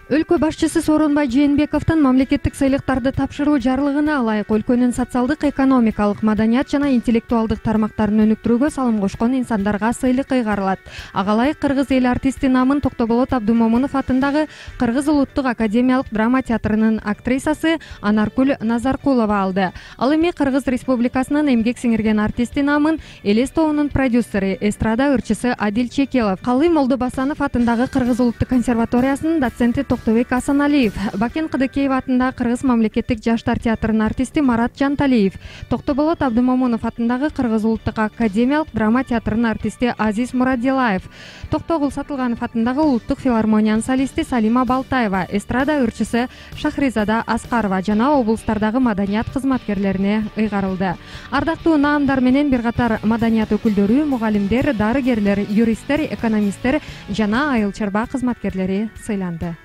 Өлкө башчысы Сооронбай Жээнбековдун мамлекеттик сыйлыктарды тапшыруу жарлыгына ылайык өлкөнүн социалдык, экономикалык, маданият жана интеллектуалдык тармактарын өнүктүрүүгө салым кошкон инсандарга сыйлык ыйгарылат. Ага ылайык кыргыз эл артисти намын Токтоболот Абдумомунов атындагы Кыргыз улуттук академиялык драма театрынын актрисасы Анаркүл Назаркулова алды. Ал эми Кыргыз Республикасынын эмгек сиңирген артисти намын Элес тобунун продюсери, эстрада ырчысы Адил Чекелов, Калый Молдобасанов атындагы Кыргыз улуттук консерваториясынын доценти Токтобек Асаналиев, Бакен Кыдыкеев атындагы Кыргыз мамлекеттик жаштар театрынын артисти Марат Жанталиев, Токтоболот Абдумомунов атындагы Кыргыз улуттук академиялык драма театрынын артисти Азиз Мурадилаев, Токтогул Сатылганов атындагы улуттук филармониянын солисти Салима Балтаева, эстрада ырчысы Шахризада Аскарова жана облустардагы маданият кызматкерлерине ыйгарылды. Ардактуу наамдар менен бир катар маданият өкүлдөрү, мугалимдер, дарыгерлер, юристтер, экономисттер жана айыл чарба кызматкерлери сыйланды.